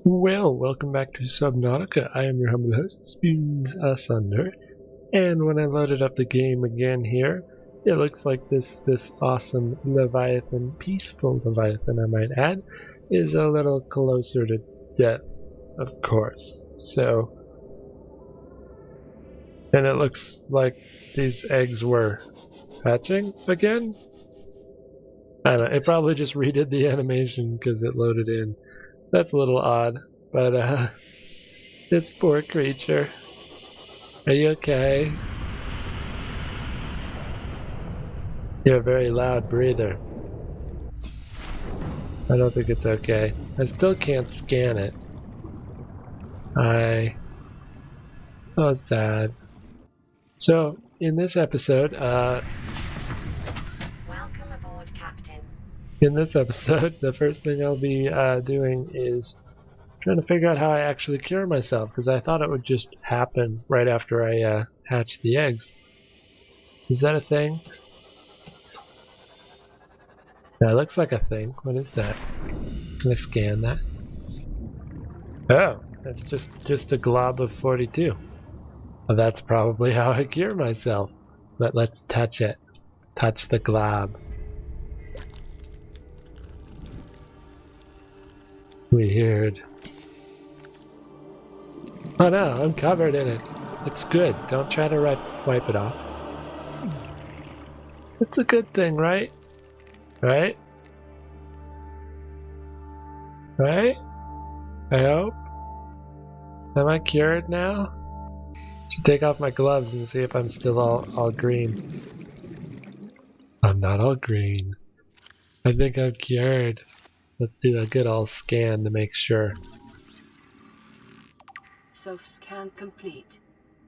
Well, welcome back to Subnautica. I am your humble host, SpoonsAsunder, and when I loaded up the game again here, it looks like this awesome Leviathan, peaceful Leviathan I might add, is a little closer to death, of course. So, and it looks like these eggs were hatching again? I don't know, it probably just redid the animation because it loaded in. That's a little odd, but this poor creature. Are you okay? You're a very loud breather. I don't think it's okay. I still can't scan it. Oh, sad. So, in this episode, Welcome aboard, Captain. in this episode, the first thing I'll be doing is trying to figure out how I actually cure myself, because I thought it would just happen right after I hatch the eggs. Is that a thing? That looks like a thing. What is that? Can I scan that? Oh, that's just a glob of 42. Well, that's probably how I cure myself. But let's touch it. Touch the glob. Weird. Oh no, I'm covered in it. It's good. Don't try to wipe it off. It's a good thing, right? Right? Right? I hope. Am I cured now? Should take off my gloves and see if I'm still all green. I'm not all green. I think I'm cured. Let's do a good old scan to make sure. Self-scan complete.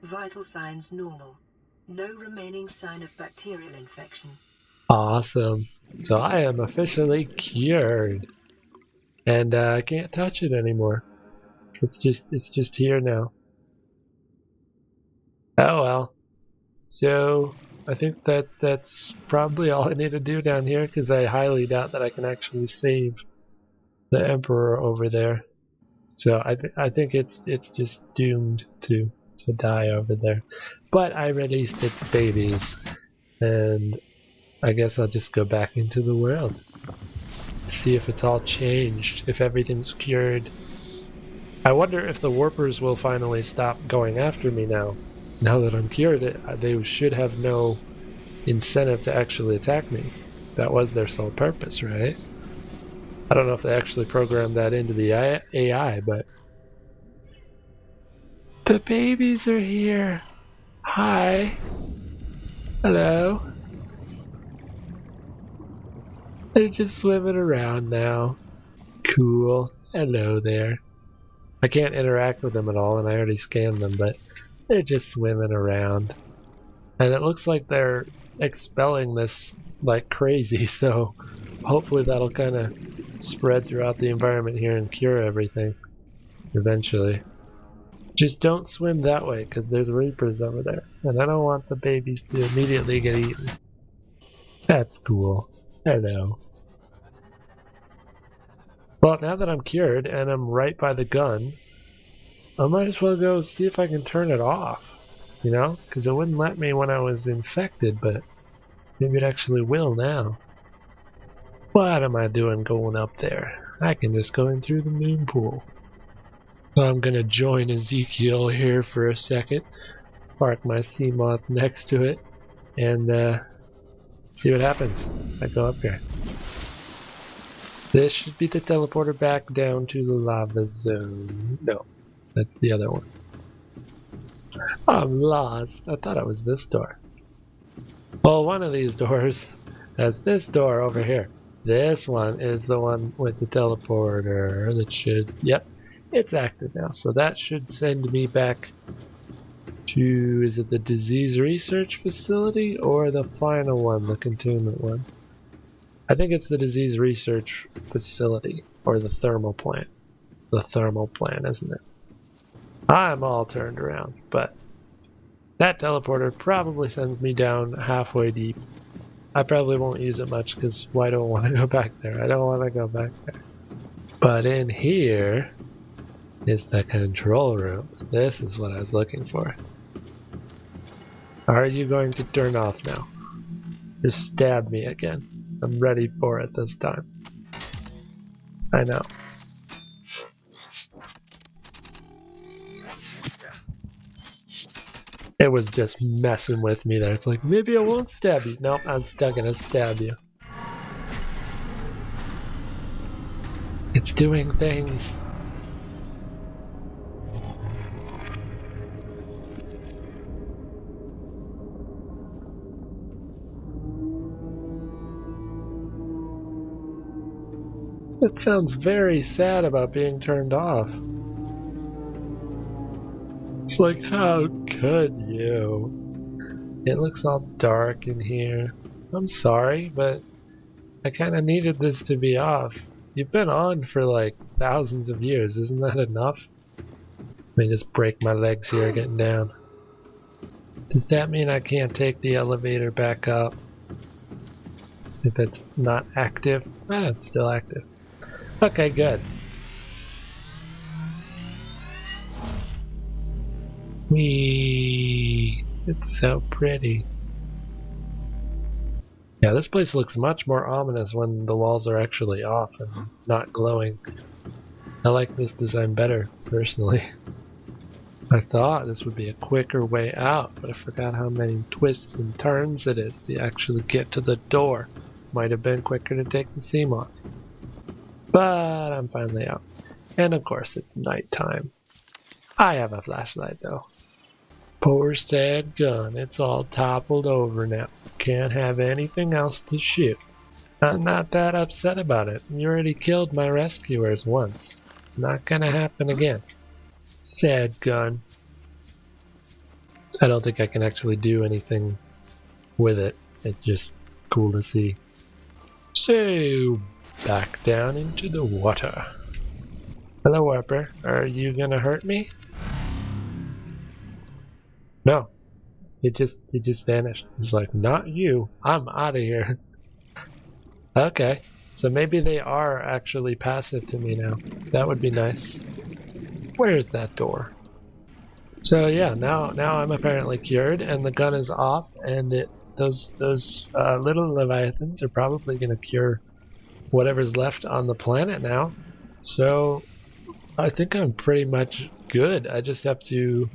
Vital signs normal. No remaining sign of bacterial infection. Awesome. So I am officially cured. And I can't touch it anymore. It's just here now. Oh well. So I think that's probably all I need to do down here, because I highly doubt that I can actually save the Emperor over there. So I think it's just doomed to die over there. But I released its babies, and I guess I'll just go back into the world. See if it's all changed, if everything's cured. I wonder if the warpers will finally stop going after me now. Now that I'm cured, they should have no incentive to actually attack me. That was their sole purpose, right? I don't know if they actually programmed that into the AI, but... The babies are here! Hi! Hello? They're just swimming around now. Cool. Hello there. I can't interact with them at all, and I already scanned them, but they're just swimming around. And it looks like they're expelling this like crazy, so hopefully that'll kind of spread throughout the environment here and cure everything eventually. Just don't swim that way, because there's reapers over there, and I don't want the babies to immediately get eaten. That's cool. Hello. Well, now that I'm cured and I'm right by the gun, I might as well go see if I can turn it off, you know? Because it wouldn't let me when I was infected, but maybe it actually will now. What am I doing going up there? I can just go in through the moon pool. So I'm gonna join Ezekiel here for a second, park my Seamoth next to it, and see what happens. I go up here. This should be the teleporter back down to the lava zone. No, that's the other one. I'm lost. I thought it was this door. Well, one of these doors has this door over here. This one is the one with the teleporter that should... Yep, it's active now. So that should send me back to... Is it the disease research facility or the final one, the containment one? I think it's the disease research facility, or the thermal plant. The thermal plant, isn't it? I'm all turned around, but that teleporter probably sends me down halfway deep. I probably won't use it much, because why do I want to go back there? I don't want to go back there. But in here, is the control room. This is what I was looking for. Are you going to turn off now? Just stab me again. I'm ready for it this time. I know. It was just messing with me there. It's like, maybe I won't stab you. Nope, I'm still gonna stab you. It's doing things. It sounds very sad about being turned off. It's like, how could you? It looks all dark in here. I'm sorry, but I kind of needed this to be off. You've been on for like thousands of years, isn't that enough? Let me just break my legs here getting down. Does that mean I can't take the elevator back up? If it's not active? Ah, it's still active. Okay, good. Whee! It's so pretty. Yeah, this place looks much more ominous when the walls are actually off and not glowing. I like this design better, personally. I thought this would be a quicker way out, but I forgot how many twists and turns it is to actually get to the door. Might have been quicker to take the seam off. But I'm finally out. And of course, it's nighttime. I have a flashlight though. Poor sad gun, it's all toppled over now. Can't have anything else to shoot. I'm not that upset about it. You already killed my rescuers once. Not gonna happen again. Sad gun. I don't think I can actually do anything with it. It's just cool to see. So, back down into the water. Hello, Warper. Are you gonna hurt me? No. It just vanished. It's like, not you. I'm out of here. Okay. So maybe they are actually passive to me now. That would be nice. Where's that door? So yeah, now I'm apparently cured, and the gun is off, and those little leviathans are probably gonna cure whatever's left on the planet now. So I think I'm pretty much good. I just have to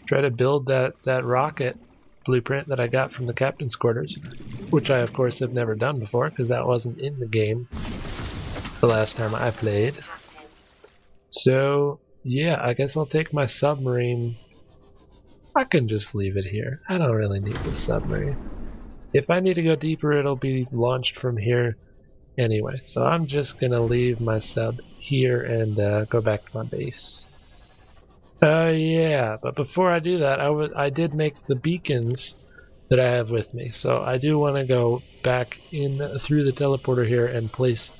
try to build that rocket blueprint that I got from the captain's quarters, which I of course have never done before because that wasn't in the game the last time I played. So yeah, I guess I'll take my submarine. I can just leave it here. I don't really need the submarine. If I need to go deeper, it'll be launched from here anyway. So I'm just gonna leave my sub here and go back to my base. Yeah, but before I do that, I did make the beacons that I have with me. So I do want to go back in through the teleporter here and place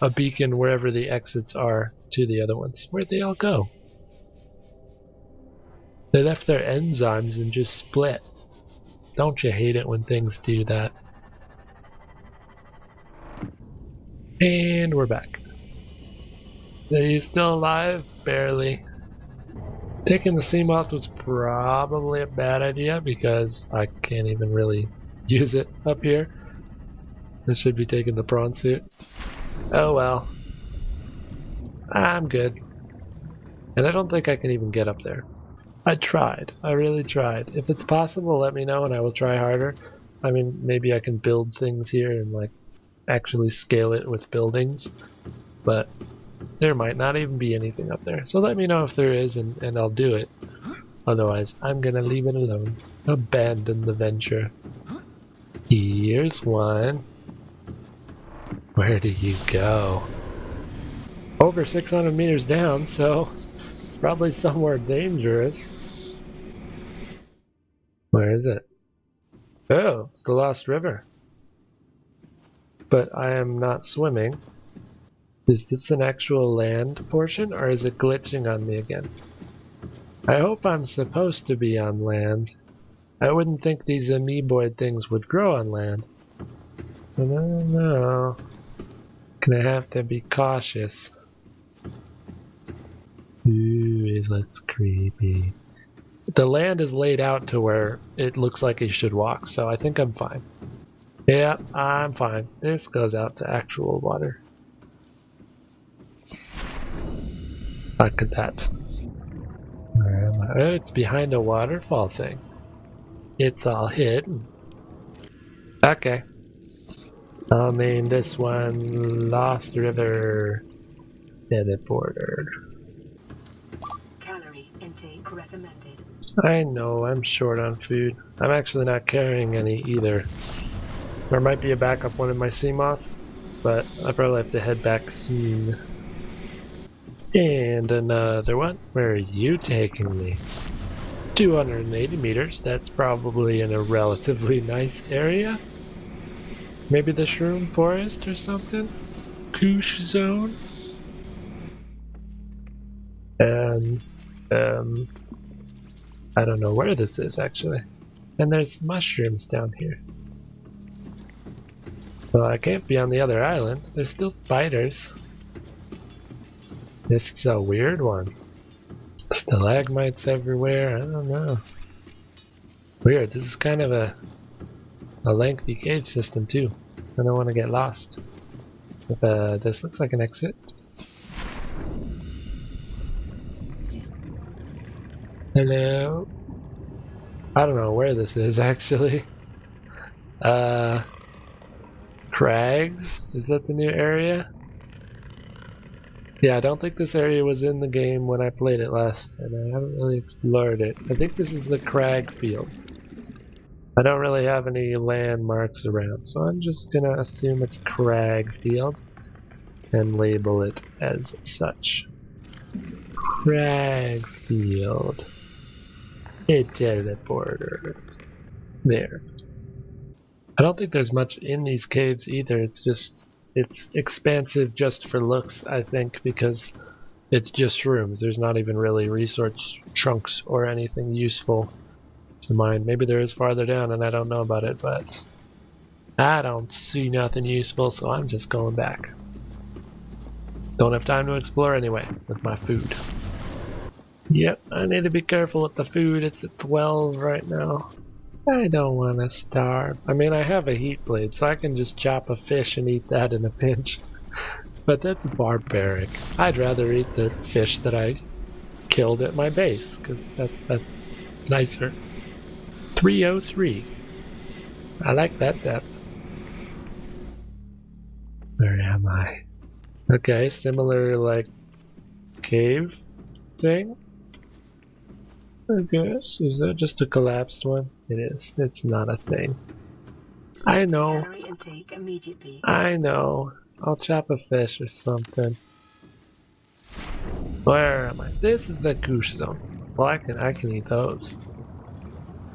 a beacon wherever the exits are to the other ones. Where'd they all go? They left their enzymes and just split. Don't you hate it when things do that? And we're back. Are you still alive? Barely. Taking the seam off was probably a bad idea because I can't even really use it up here. I should be taking the prawn suit. Oh well. I'm good. And I don't think I can even get up there. I tried. I really tried. If it's possible, let me know and I will try harder. I mean, maybe I can build things here and like actually scale it with buildings. But there might not even be anything up there. So let me know if there is and I'll do it. Otherwise, I'm gonna leave it alone. Abandon the venture. Here's one. Where did you go? Over 600 meters down, so it's probably somewhere dangerous. Where is it? Oh, it's the Lost River. But I am not swimming. Is this an actual land portion, or is it glitching on me again? I hope I'm supposed to be on land. I wouldn't think these amoeboid things would grow on land. But I don't know. Gonna have to be cautious. Ooh. caves looks creepy. The land is laid out to where it looks like you should walk, so I think I'm fine. Yeah, I'm fine. This goes out to actual water. Look at that. Where am I? Oh, it's behind a waterfall thing. It's all hidden. Okay. I'll name this one Lost River Teleporter. Calorie intake recommended. I know, I'm short on food. I'm actually not carrying any either. There might be a backup one in my Seamoth, but I probably have to head back soon. And another one. Where are you taking me? 280 meters. That's probably in a relatively nice area. Maybe the Shroom Forest or something? Koosh Zone? I don't know where this is actually. And there's mushrooms down here. Well, I can't be on the other island. There's still spiders. This is a weird one. Stalagmites everywhere. I don't know. Weird. This is kind of a lengthy cave system too. I don't want to get lost. If, this looks like an exit. Hello? I don't know where this is actually. Crags? Is that the new area? Yeah, I don't think this area was in the game when I played it last, and I haven't really explored it. I think this is the crag field. I don't really have any landmarks around, so I'm just gonna assume it's crag field and label it as such. Crag field. A teleporter. There. I don't think there's much in these caves either. It's expansive just for looks, I think, because it's just rooms. There's not even really resource trunks or anything useful to mine. Maybe there is farther down and I don't know about it, but I don't see nothing useful, so I'm just going back. Don't have time to explore anyway with my food. Yep, I need to be careful with the food. It's at 12 right now. I don't want to starve. I mean, I have a heat blade, so I can just chop a fish and eat that in a pinch. But that's barbaric. I'd rather eat the fish that I killed at my base, because that's nicer. 303. I like that depth. Where am I? Okay, similar like cave thing. I guess. Is that just a collapsed one? It is. It's not a thing. I know. Calorie intake immediately. I know. I'll chop a fish or something. Where am I? This is the Koosh Zone. Well, I can eat those.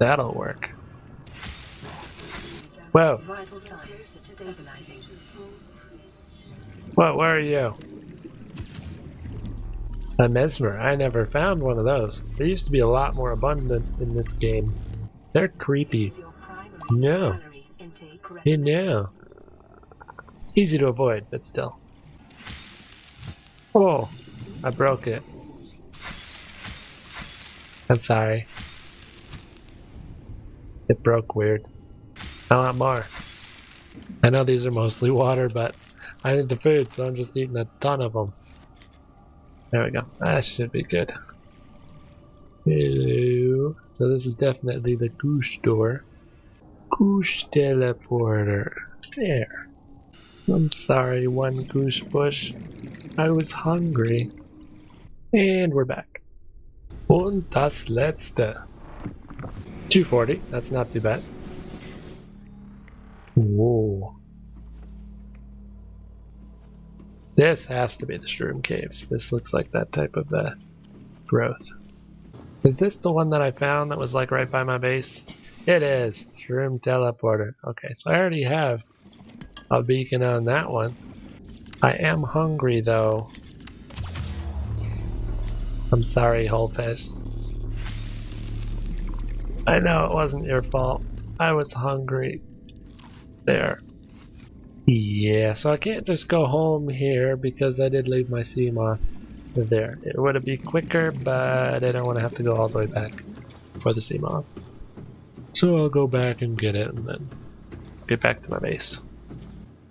That'll work. Whoa. Vital signs stabilizing. What? Where are you? A mesmer. I never found one of those. They used to be a lot more abundant in this game. They're creepy. No. You know. Easy to avoid, but still. Oh, I broke it. I'm sorry. It broke weird. I want more. I know these are mostly water, but I need the food, so I'm just eating a ton of them. There we go. That should be good. Hello. So this is definitely the Koosh door. Koosh teleporter. There. I'm sorry, one Koosh bush. I was hungry. And we're back. Und das letzte. 240. That's not too bad. Whoa. This has to be the Shroom Caves. This looks like that type of growth. Is this the one that I found that was like right by my base? It is. Shroom Teleporter. Okay, so I already have a beacon on that one. I am hungry though. I'm sorry, whole fish. I know it wasn't your fault. I was hungry. There. Yeah, so I can't just go home here because I did leave my Seamoth. there. It would be quicker, but I don't want to have to go all the way back for the sea moth. So I'll go back and get it and then get back to my base.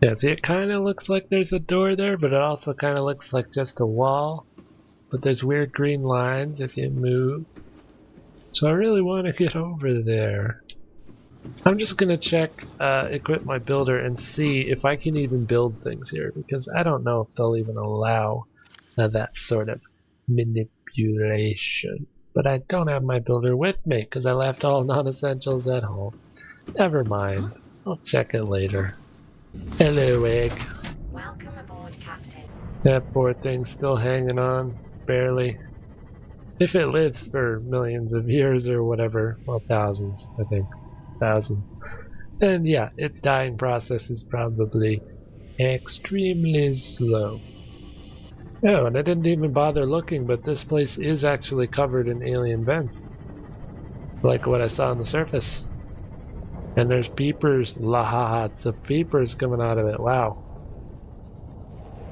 Yeah, see, it kind of looks like there's a door there, but it also kind of looks like just a wall. But there's weird green lines if you move. So I really want to get over there. I'm just going to check Equip My Builder and see if I can even build things here, because I don't know if they'll even allow that sort of manipulation. But I don't have my builder with me because I left all non-essentials at home. Never mind. I'll check it later. Hello, Egg. Welcome aboard, Captain. That poor thing's still hanging on, barely. If it lives for millions of years or whatever, well, thousands, I think. Thousands. And yeah, its dying process is probably extremely slow. Oh, and I didn't even bother looking, but this place is actually covered in alien vents. Like what I saw on the surface. And there's peepers, lots of peepers coming out of it. Wow.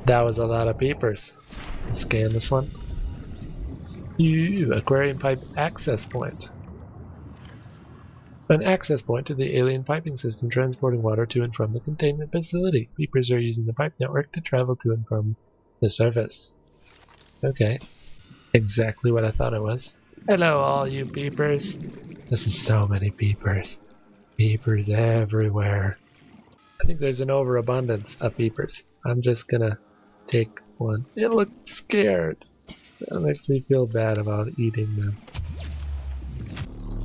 That was a lot of peepers. Let's scan this one. Aquarium pipe access point. An access point to the alien piping system transporting water to and from the containment facility. Peepers are using the pipe network to travel to and from the surface. Okay. Exactly what I thought it was. Hello, all you peepers. This is so many peepers. Peepers everywhere. I think there's an overabundance of peepers. I'm just gonna take one. It looked scared. That makes me feel bad about eating them.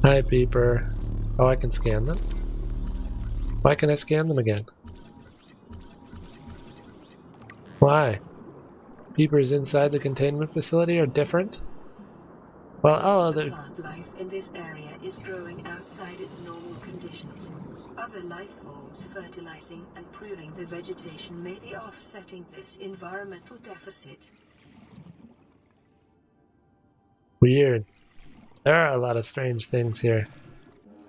Hi, peeper. Oh, I can scan them? Why can I scan them again? Why? Peepers inside the containment facility are different? Well, The plant life in this area is growing outside its normal conditions. Other life forms fertilizing and pruning the vegetation may be offsetting this environmental deficit. Weird. There are a lot of strange things here.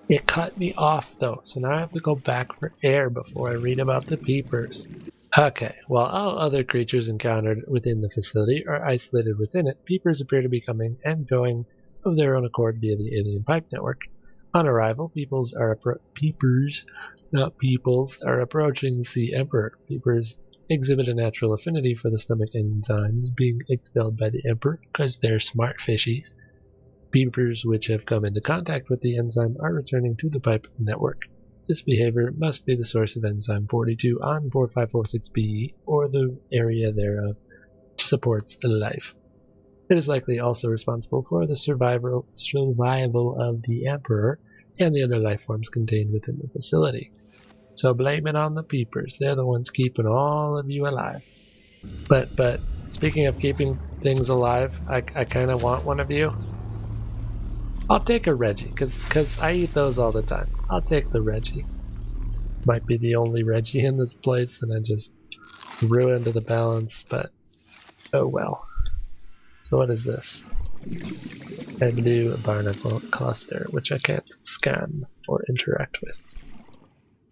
It cut me off though, so now I have to go back for air before I read about the peepers. Okay, while all other creatures encountered within the facility are isolated within it, peepers appear to be coming and going of their own accord via the alien pipe network. On arrival, peepers, not peoples, are approaching the Sea Emperor. Peepers exhibit a natural affinity for the stomach enzymes being expelled by the Emperor because they're smart fishies. Peepers which have come into contact with the enzyme are returning to the pipe network. This behavior must be the source of enzyme 42 on 4546b or the area thereof supports life. It is likely also responsible for the survival of the Emperor and the other life forms contained within the facility. So blame it on the peepers. They're the ones keeping all of you alive. But speaking of keeping things alive, I kind of want one of you. I'll take a Reggie, cause I eat those all the time. I'll take the Reggie. This might be the only Reggie in this place, and I just ruined the balance, but oh well. So what is this? A blue barnacle cluster, which I can't scan or interact with.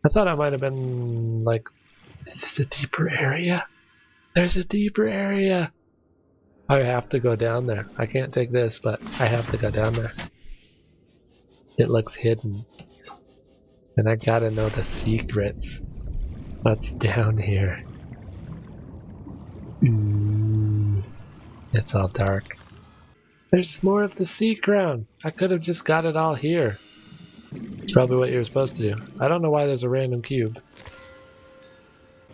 I thought it might have been like, is this a deeper area? There's a deeper area! I have to go down there. I can't take this, but I have to go down there. It looks hidden. And I gotta know the secrets. What's down here? Ooh. It's all dark. There's more of the sea crown. I could have just got it all here. It's probably what you were supposed to do. I don't know why there's a random cube.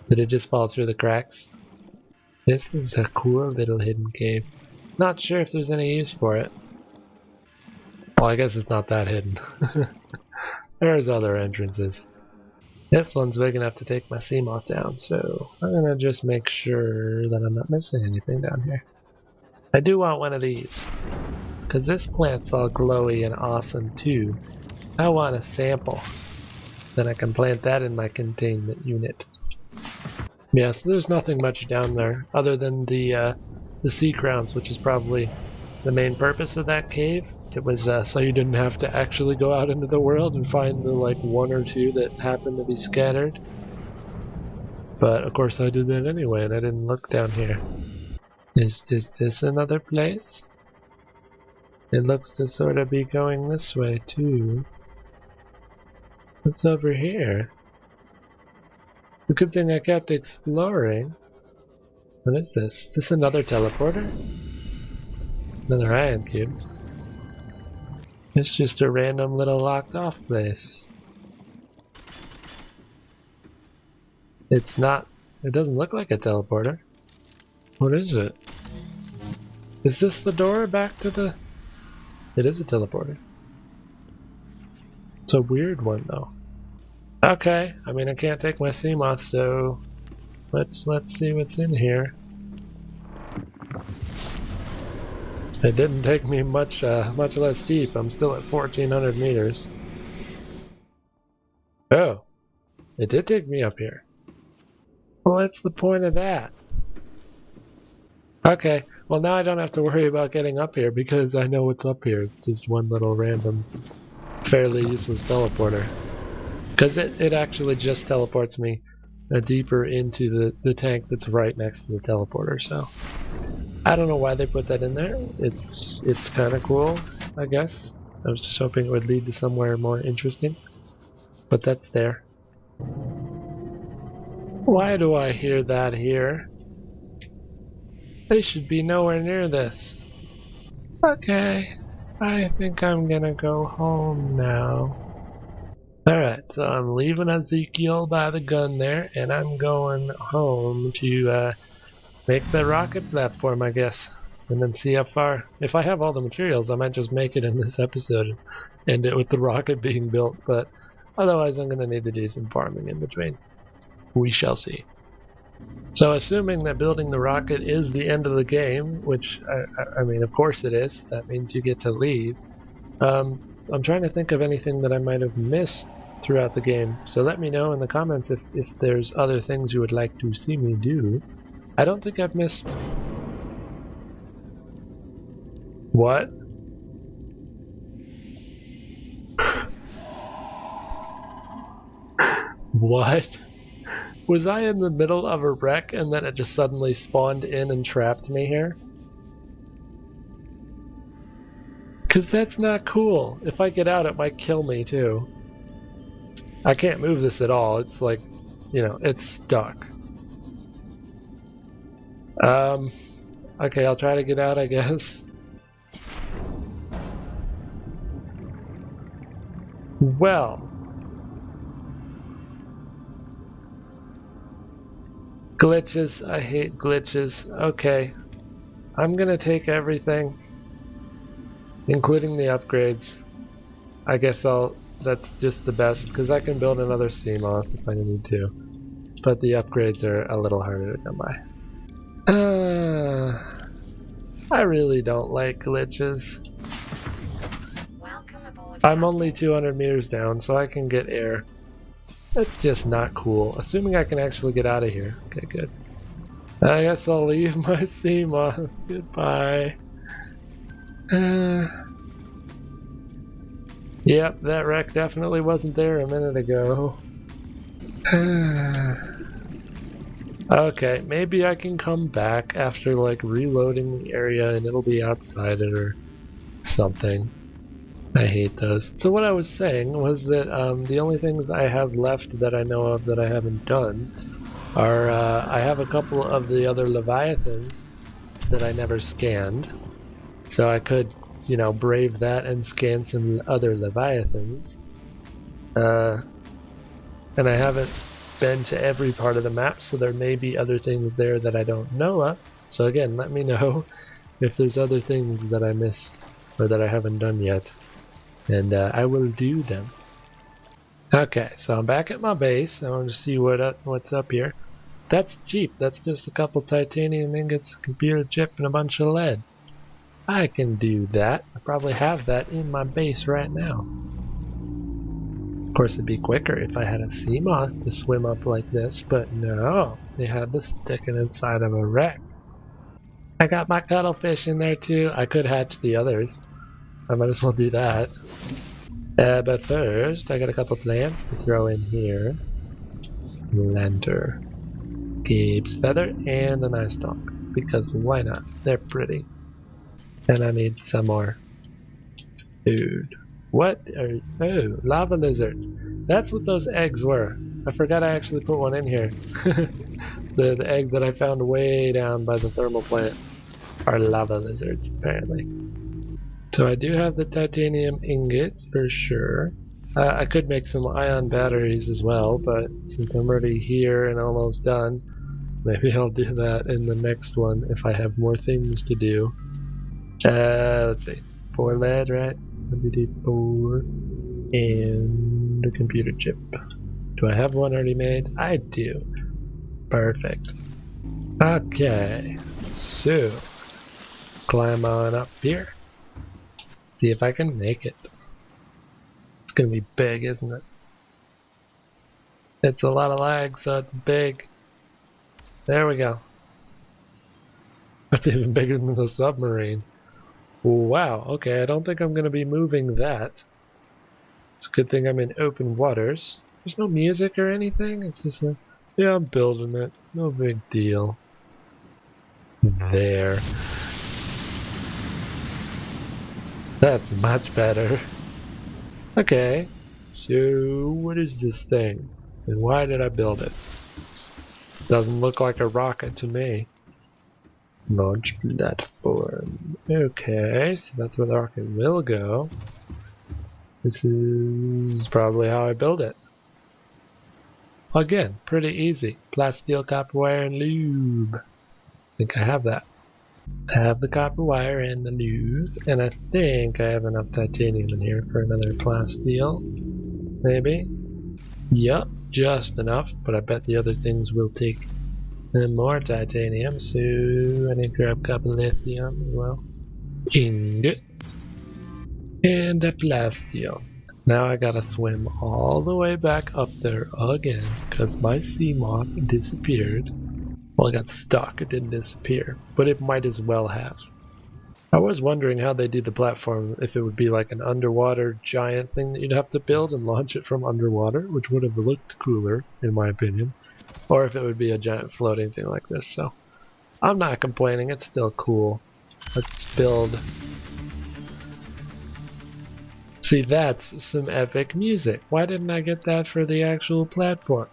Did it just fall through the cracks? This is a cool little hidden cave. Not sure if there's any use for it. Well, I guess it's not that hidden. There's other entrances. This one's big enough to take my sea moth down, so I'm gonna just make sure that I'm not missing anything down here. I do want one of these, because this plant's all glowy and awesome too. I want a sample. Then I can plant that in my containment unit. Yeah, so there's nothing much down there other than the sea crowns, which is probably the main purpose of that cave. It was so you didn't have to actually go out into the world and find the like one or two that happened to be scattered. But of course I did that anyway, and I didn't look down here. Is this another place? It looks to sort of be going this way too. What's over here? The good thing I kept exploring. What is this? Is this another teleporter? Another ion cube. It's just a random little locked off place. It's not, it doesn't look like a teleporter. What is it? Is this the door back to the... It is a teleporter. It's a weird one though. Okay, I mean I can't take my Seamoth, so let's see what's in here. It didn't take me much less deep. I'm still at 1,400 meters. Oh, it did take me up here. Well, what's the point of that? Okay, well now I don't have to worry about getting up here because I know what's up here. It's just one little random, fairly useless teleporter. Because it actually just teleports me deeper into the tank that's right next to the teleporter, so... I don't know why they put that in there. It's kind of cool, I guess. I was just hoping it would lead to somewhere more interesting. But that's there. Why do I hear that here? They should be nowhere near this. Okay, I think I'm gonna go home now. Alright, so I'm leaving Ezekiel by the gun there, and I'm going home to make the rocket platform, I guess, and then see how far. If I have all the materials, I might just make it in this episode and end it with the rocket being built, but otherwise I'm going to need to do some farming in between. We shall see. So assuming that building the rocket is the end of the game, which, I mean, of course it is, that means you get to leave. I'm trying to think of anything that I might have missed throughout the game, so let me know in the comments if there's other things you would like to see me do. I don't think I've missed... What? What? Was I in the middle of a wreck and then it just suddenly spawned in and trapped me here? Cause that's not cool. If I get out it might kill me too. I can't move this at all. It's like, you know, it's stuck. Okay, I'll try to get out, I guess. Well. Glitches, I hate glitches. Okay. I'm gonna take everything, including the upgrades. I guess that's just the best, because I can build another Seamoth if I need to. But the upgrades are a little harder to come by. I really don't like glitches. Welcome aboard, I'm only 200 meters down, so I can get air. That's just not cool. Assuming I can actually get out of here. Okay, good. I guess I'll leave my Seamoth. Goodbye. Yep, that wreck definitely wasn't there a minute ago. Okay, maybe I can come back after like reloading the area and it'll be outside it or something. I hate those. So what I was saying was that the only things I have left that I know of that I haven't done are I have a couple of the other Leviathans that I never scanned. So I could, you know, brave that and scan some other Leviathans. And I haven't been to every part of the map, so there may be other things there that I don't know of. So again, let me know if there's other things that I missed or that I haven't done yet, and I will do them. Okay, so I'm back at my base. I want to see what's up here. That's cheap. That's just a couple titanium ingots, a computer chip, and a bunch of lead. I can do that. I probably have that in my base right now. Of course, it'd be quicker if I had a Seamoth to swim up like this, but no, they had this sticking inside of a wreck. I got my cuttlefish in there too. I could hatch the others. I might as well do that. But first, I got a couple plants to throw in here. Lantern, Gabe's feather, and an ice dog. because why not? They're pretty. And I need some more food. What are... Oh, lava lizard. That's what those eggs were. I forgot I actually put one in here. the egg that I found way down by the thermal plant are lava lizards, apparently. So I do have the titanium ingots for sure. I could make some ion batteries as well, but since I'm already here and almost done, maybe I'll do that in the next one if I have more things to do. Let's see. 4 lead, right? 4 and a computer chip. Do I have one already made? I do. Perfect. Okay, so climb on up here. See if I can make it. It's gonna be big, isn't it? It's a lot of lag, so it's big. There we go. That's even bigger than the submarine. Wow, okay, I don't think I'm gonna be moving that. It's a good thing I'm in open waters. There's no music or anything, it's just like, yeah, I'm building it. No big deal. There. That's much better. Okay, so what is this thing? And why did I build it? Doesn't look like a rocket to me. Launch platform. Okay, so that's where the rocket will go. This is probably how I build it. Again, pretty easy. Plasteel, copper wire, and lube. I think I have that. I have the copper wire and the lube, and I think I have enough titanium in here for another plasteel. Maybe? Yup, just enough, but I bet the other things will take more titanium, so I need to grab a couple lithium as well. Ingot. And a plasteel. Now I gotta swim all the way back up there again, because my sea moth disappeared. Well, it got stuck, it didn't disappear, but it might as well have. I was wondering how they do the platform, if it would be like an underwater giant thing that you'd have to build and launch it from underwater, which would have looked cooler, in my opinion, or if it would be a giant floating thing like this, so I'm not complaining, it's still cool. Let's build. See, that's some epic music. Why didn't I get that for the actual platform?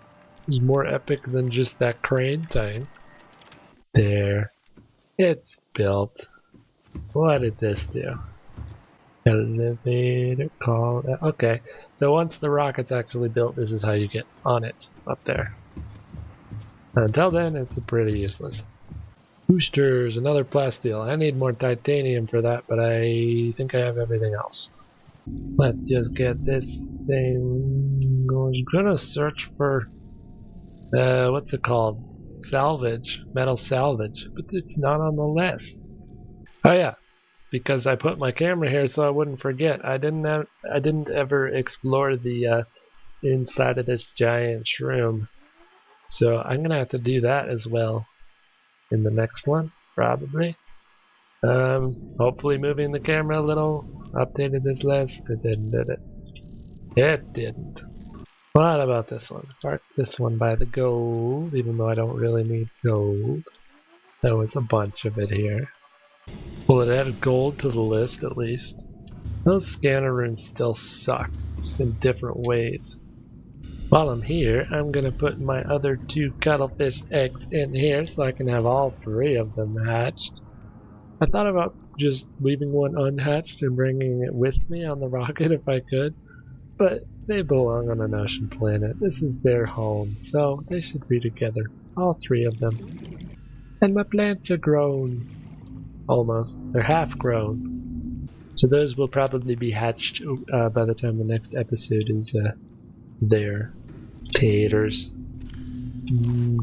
It's more epic than just that crane thing. There. It's built. What did this do? Elevator call. Okay, so once the rocket's actually built, this is how you get on it up there. Until then, it's pretty useless. Boosters, another plasteel. I need more titanium for that, but I think I have everything else. Let's just get this thing. I was gonna search for what's it called? Salvage, metal salvage, but it's not on the list. Oh yeah, because I put my camera here so I wouldn't forget. I didn't ever explore the inside of this giant shroom, so I'm gonna have to do that as well in the next one, probably. Hopefully moving the camera a little updated this list. It didn't, did it? It didn't. What about this one? Park this one by the gold, even though I don't really need gold. There was a bunch of it here. Well, it added gold to the list at least. Those scanner rooms still suck, just in different ways. While I'm here, I'm gonna put my other 2 cuttlefish eggs in here so I can have all 3 of them hatched. I thought about just leaving one unhatched and bringing it with me on the rocket if I could, but they belong on an ocean planet. This is their home, so they should be together, all 3 of them. And my plants are grown. Almost. They're half grown. So those will probably be hatched by the time the next episode is there. Taters.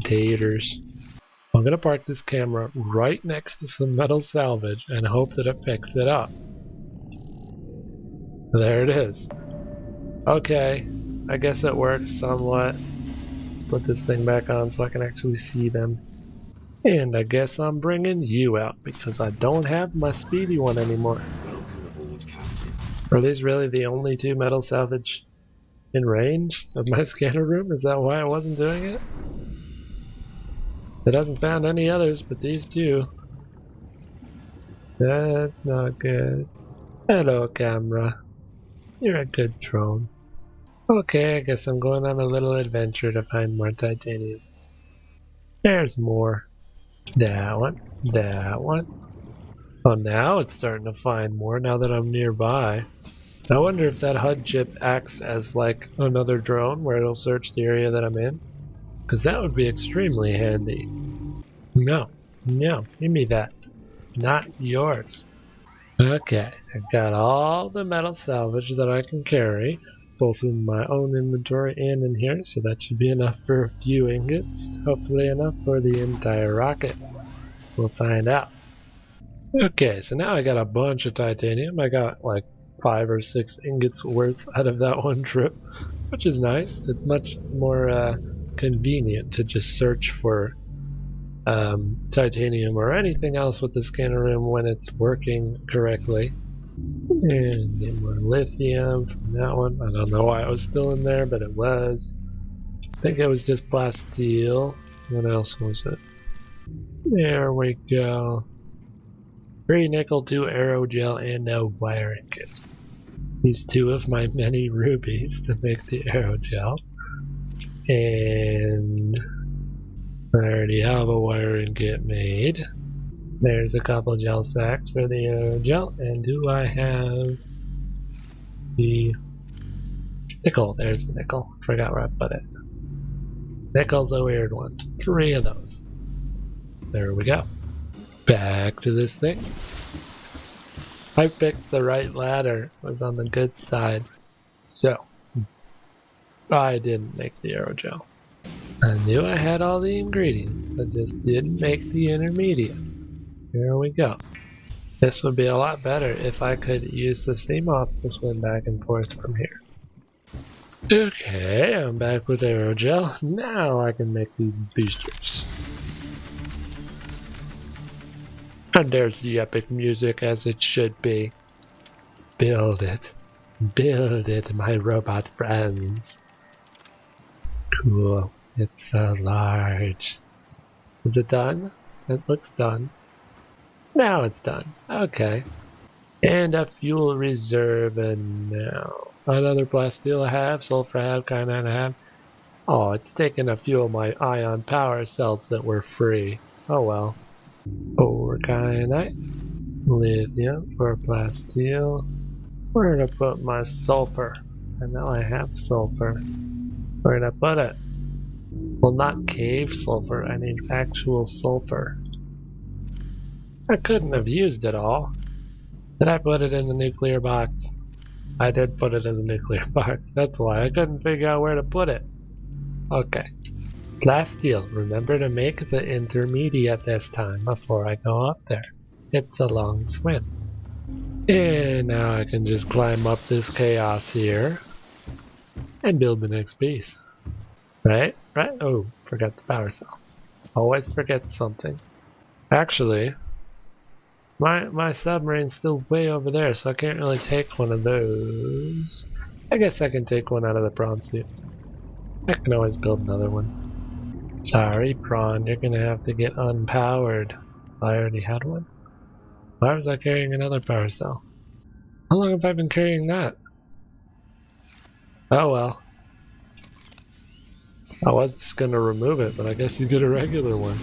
Taters. I'm gonna park this camera right next to some metal salvage and hope that it picks it up. There it is. Okay, I guess it works somewhat. Let's put this thing back on so I can actually see them. And I guess I'm bringing you out because I don't have my speedy one anymore. Are these really the only 2 metal salvage in range of my scanner room? Is that why I wasn't doing it? It hasn't found any others but these two. That's not good. Hello, camera. You're a good drone. Okay, I guess I'm going on a little adventure to find more titanium. There's more. That one. That one. Oh, now it's starting to find more now that I'm nearby. I wonder if that HUD chip acts as like another drone where it'll search the area that I'm in. Because that would be extremely handy. No. No. Give me that. It's not yours. Okay. I've got all the metal salvage that I can carry. Both in my own inventory and in here. So that should be enough for a few ingots. Hopefully enough for the entire rocket. We'll find out. Okay, so now I got a bunch of titanium. I got like 5 or 6 ingots worth out of that one trip, which is nice. It's much more convenient to just search for titanium or anything else with the scanner room when it's working correctly. And get more lithium from that one. I don't know why it was still in there, but it was. I think it was just plasteel. What else was it? There we go. 3 nickel, 2 aerogel, and a wiring kit. These 2 of my many rubies to make the aerogel. And I already have a wiring kit made. There's a couple gel sacks for the aerogel. And do I have the nickel? There's the nickel. Forgot where I put it. Nickel's a weird one. 3 of those. There we go. Back to this thing. I picked the right ladder. Was on the good side. So, I didn't make the aerogel. I knew I had all the ingredients. I just didn't make the intermediates. Here we go. This would be a lot better if I could use the Seamoth to swim back and forth from here. Okay, I'm back with aerogel. Now I can make these boosters. And there's the epic music as it should be. Build it. Build it, my robot friends. Cool. It's so large. Is it done? It looks done. Now it's done. Okay. And a fuel reserve and now. Another plasteel I have, sulfur I have, kyanite I have. Oh, it's taking a few of my ion power cells that were free. Oh well. For kyanite, lithium for plasteel. Where did I put my sulfur? And now I have sulfur. Where did I put it? Well, not cave sulfur. I need actual sulfur. I couldn't have used it all. Did I put it in the nuclear box? I did put it in the nuclear box. That's why I couldn't figure out where to put it. Okay. Plasteel, remember to make the intermediate this time before I go up there. It's a long swim. And now I can just climb up this chaos here and build the next piece. Right? Right? Oh, forgot the power cell. Always forget something. Actually, my submarine's still way over there, so I can't really take one of those. I guess I can take one out of the prawn suit. I can always build another one. Sorry, prawn, you're gonna have to get unpowered. I already had one. Why was I carrying another power cell? How long have I been carrying that? Oh well. I was just gonna remove it, but I guess you get a regular one.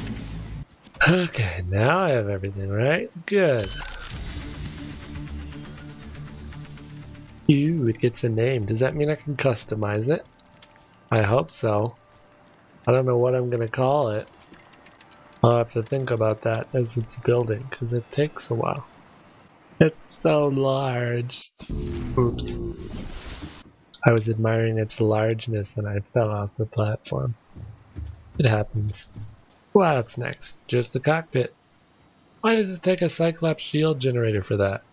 Okay, now I have everything, right? Good. Ooh, it gets a name. Does that mean I can customize it? I hope so. I don't know what I'm gonna call it. I'll have to think about that as it's building, because it takes a while. It's so large. Oops. I was admiring its largeness and I fell off the platform. It happens. What's next? Just the cockpit. Why does it take a Cyclops shield generator for that?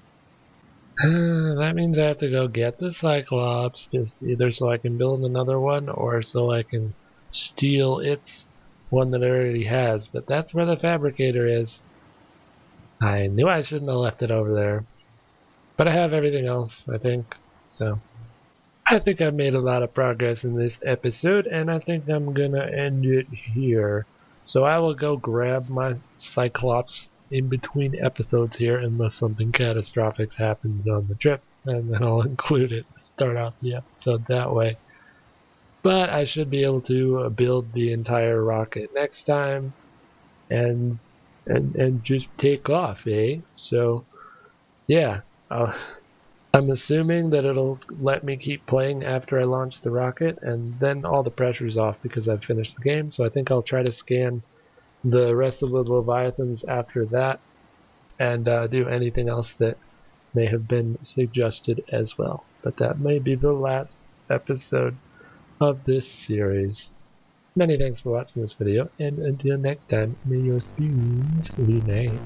That means I have to go get the Cyclops, just either so I can build another one or so I can steal its one that it already has. But that's where the fabricator is. I knew I shouldn't have left it over there. But I have everything else, I think. So I think I've made a lot of progress in this episode, and I think I'm gonna end it here. So I will go grab my Cyclops in between episodes here unless something catastrophic happens on the trip, and then I'll include it to start out the episode that way. But I should be able to build the entire rocket next time and just take off, eh? So yeah, I'm assuming that it'll let me keep playing after I launch the rocket, and then all the pressure's off because I've finished the game. So I think I'll try to scan the rest of the Leviathans after that, and do anything else that may have been suggested as well. But that may be the last episode of this series. Many thanks for watching this video, and until next time, may your spoons remain.